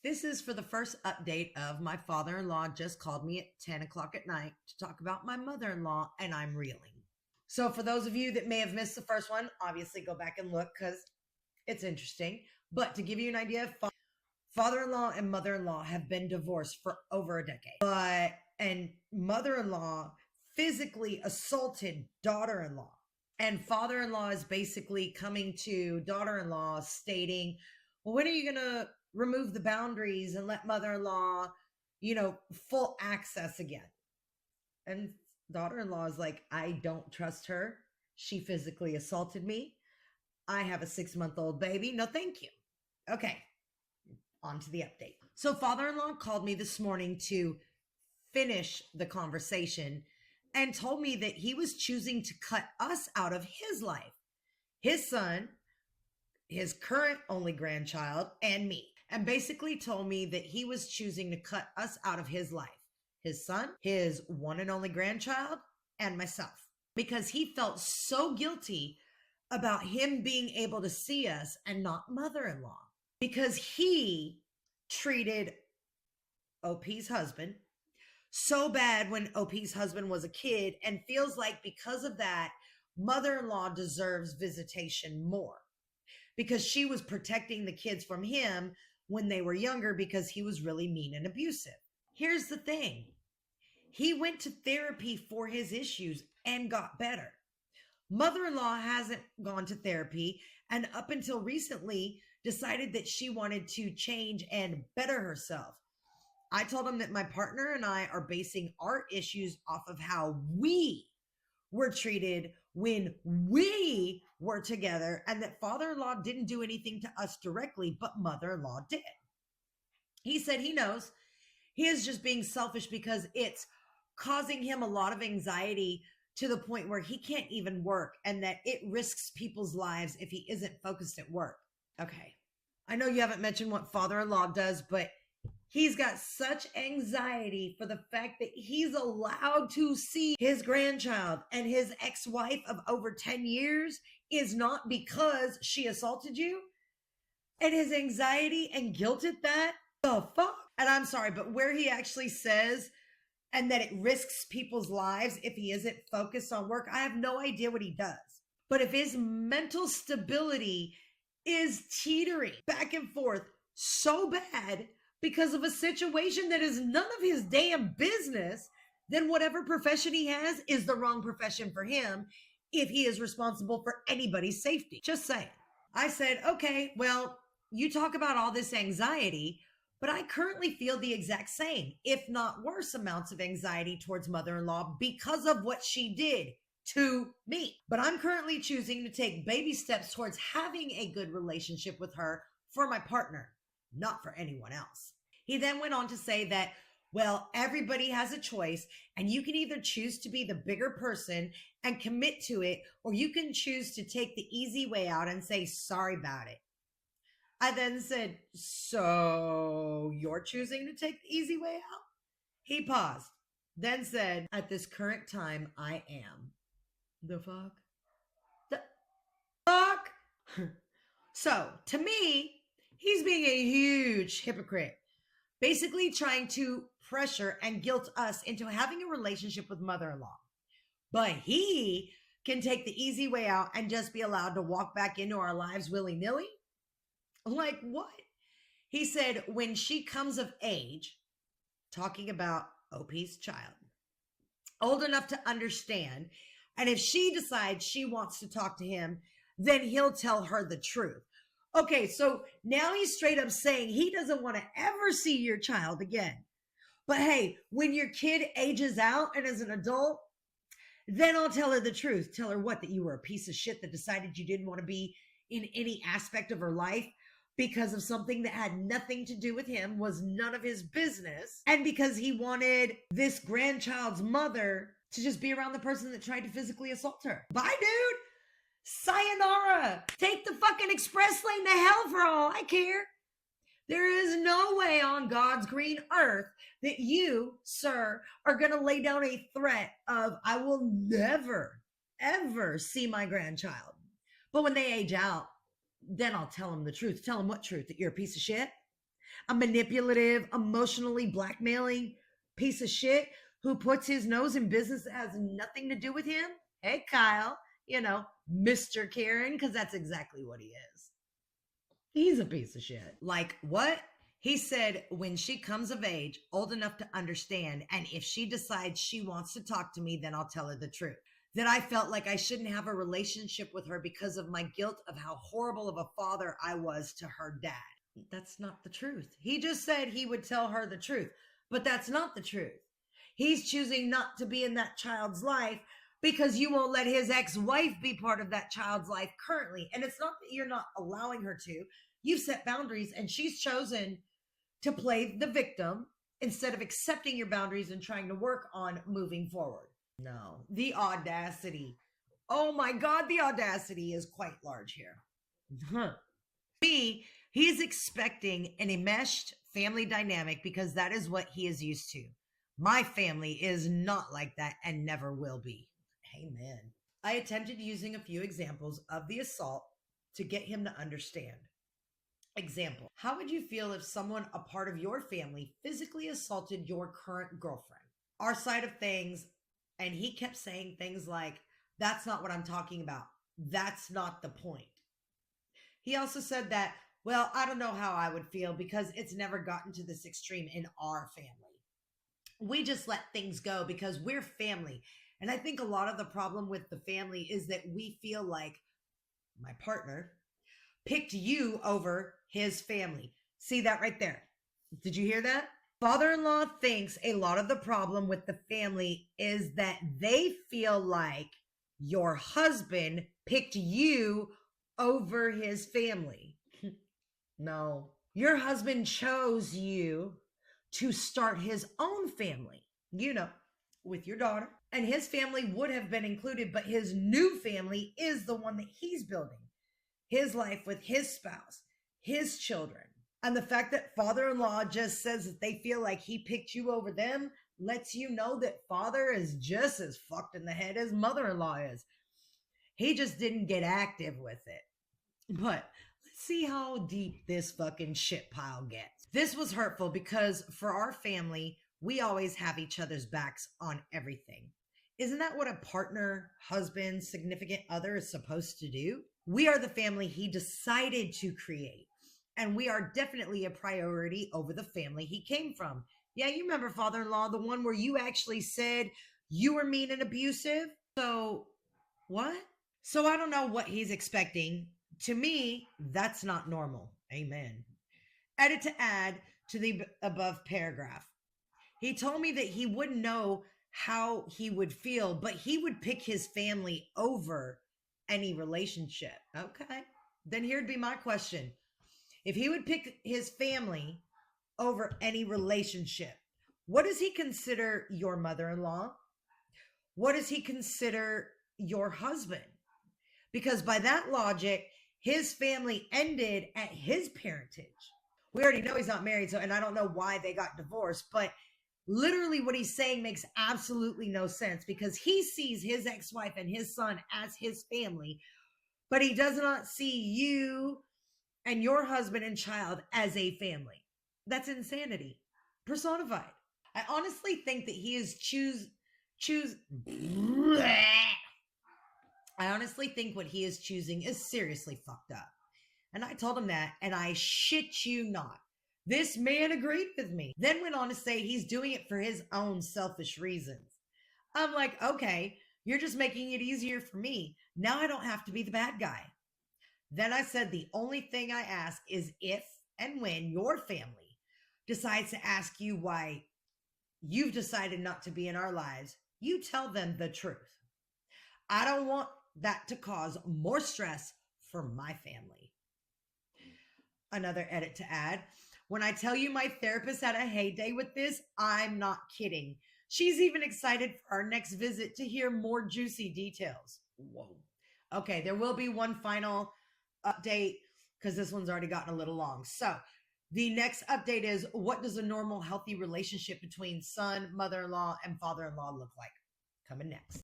This is for the first update of my father-in-law just called me at 10 o'clock at night to talk about my mother-in-law, and I'm reeling. So for those of you that may have missed the first one, obviously go back and look because it's interesting. But to give you an idea, father-in-law and mother-in-law have been divorced for over a decade. And mother-in-law physically assaulted daughter-in-law. And father-in-law is basically coming to daughter-in-law stating, well, when are you going to remove the boundaries and let mother-in-law, full access again? And daughter-in-law is like, I don't trust her. She physically assaulted me. I have a 6-month-old baby. No, thank you. Okay, on to the update. So father-in-law called me this morning to finish the conversation and told me that he was choosing to cut us out of his life. His son, his current only grandchild, and me. And basically told me that he was choosing to cut us out of his life. His son, his one and only grandchild, and myself. Because he felt so guilty about him being able to see us and not mother-in-law. Because he treated OP's husband so bad when OP's husband was a kid and feels like because of that, mother-in-law deserves visitation more. Because she was protecting the kids from him when they were younger because he was really mean and abusive. Here's the thing. He went to therapy for his issues and got better. Mother-in-law hasn't gone to therapy and up until recently decided that she wanted to change and better herself. I told him that my partner and I are basing our issues off of how we were treated when we were together and that father-in-law didn't do anything to us directly, but mother-in-law did. He said he knows he is just being selfish because it's causing him a lot of anxiety to the point where he can't even work and that it risks people's lives if he isn't focused at work. Okay. I know you haven't mentioned what father-in-law does, but he's got such anxiety for the fact that he's allowed to see his grandchild and his ex-wife of over 10 years is not because she assaulted you. And his anxiety and guilt at that, the fuck? And I'm sorry, but where he actually says, and that it risks people's lives if he isn't focused on work, I have no idea what he does. But if his mental stability is teetering back and forth so bad because of a situation that is none of his damn business, then whatever profession he has is the wrong profession for him if he is responsible for anybody's safety. Just saying. I said, okay, well, you talk about all this anxiety, but I currently feel the exact same, if not worse amounts of anxiety towards mother-in-law because of what she did to me. But I'm currently choosing to take baby steps towards having a good relationship with her for my partner, not for anyone else. He then went on to say that, well, everybody has a choice and you can either choose to be the bigger person and commit to it, or you can choose to take the easy way out and say sorry about it. I then said, so you're choosing to take the easy way out? He paused, then said, at this current time, I am. The fuck? The fuck? So, to me, he's being a huge hypocrite, basically trying to pressure and guilt us into having a relationship with mother-in-law. But he can take the easy way out and just be allowed to walk back into our lives willy-nilly? Like what? He said, when she comes of age, talking about OP's child, old enough to understand, and if she decides she wants to talk to him, then he'll tell her the truth. Okay, so now he's straight up saying he doesn't want to ever see your child again. But hey, when your kid ages out and is an adult, then I'll tell her the truth. Tell her what? That you were a piece of shit that decided you didn't want to be in any aspect of her life because of something that had nothing to do with him, was none of his business, and because he wanted this grandchild's mother to just be around the person that tried to physically assault her. Bye, dude. Sayonara. Take the fucking express lane to hell for all I care. There is no way on God's green earth that you, sir, are going to lay down a threat of, I will never, ever see my grandchild. But when they age out, then I'll tell them the truth. Tell them what truth? That you're a piece of shit? a manipulative, emotionally blackmailing piece of shit who puts his nose in business that has nothing to do with him. Hey, Kyle, Mr. Karen, because that's exactly what he is. He's a piece of shit. Like, what? He said when she comes of age, old enough to understand, and if she decides she wants to talk to me, then I'll tell her the truth. That I felt like I shouldn't have a relationship with her because of my guilt of how horrible of a father I was to her dad. That's not the truth. He just said he would tell her the truth, but that's not the truth. He's choosing not to be in that child's life because you won't let his ex-wife be part of that child's life currently. And it's not that you're not allowing her to. You've set boundaries and she's chosen to play the victim instead of accepting your boundaries and trying to work on moving forward. No, the audacity. Oh my God, the audacity is quite large here. He's expecting an enmeshed family dynamic because that is what he is used to. My family is not like that and never will be. Amen. I attempted using a few examples of the assault to get him to understand. Example, how would you feel if someone, a part of your family, physically assaulted your current girlfriend? Our side of things, and he kept saying things like, that's not what I'm talking about. That's not the point. He also said that, well, I don't know how I would feel because it's never gotten to this extreme in our family. We just let things go because we're family. And I think a lot of the problem with the family is that we feel like my partner picked you over his family. See that right there? Did you hear that? Father-in-law thinks a lot of the problem with the family is that they feel like your husband picked you over his family. No, your husband chose you to start his own family, with your daughter. And his family would have been included, but his new family is the one that he's building. His life with his spouse, his children. And the fact that father-in-law just says that they feel like he picked you over them lets you know that father is just as fucked in the head as mother-in-law is. He just didn't get active with it. But let's see how deep this fucking shit pile gets. This was hurtful because for our family, we always have each other's backs on everything. Isn't that what a partner, husband, significant other is supposed to do? We are the family he decided to create. And we are definitely a priority over the family he came from. Yeah, you remember father-in-law, the one where you actually said you were mean and abusive? So, what? So I don't know what he's expecting. To me, that's not normal. Amen. Edit to add to the above paragraph. He told me that he wouldn't know how he would feel, but he would pick his family over any relationship. Okay. Then here'd be my question. If he would pick his family over any relationship, what does he consider your mother-in-law? What does he consider your husband? Because by that logic, his family ended at his parentage. We already know he's not married, and I don't know why they got divorced, but literally what he's saying makes absolutely no sense because he sees his ex-wife and his son as his family, but he does not see you and your husband and child as a family. That's insanity personified. I honestly think that he is I honestly think what he is choosing is seriously fucked up. And I told him that, and I shit you not. This man agreed with me. Then went on to say he's doing it for his own selfish reasons. I'm like, okay, you're just making it easier for me. Now I don't have to be the bad guy. Then I said the only thing I ask is if and when your family decides to ask you why you've decided not to be in our lives, you tell them the truth. I don't want that to cause more stress for my family. Another edit to add. When I tell you my therapist had a heyday with this, I'm not kidding. She's even excited for our next visit to hear more juicy details. Whoa. Okay, there will be one final update because this one's already gotten a little long. So the next update is, what does a normal, healthy relationship between son, mother-in-law, and father-in-law look like? Coming next.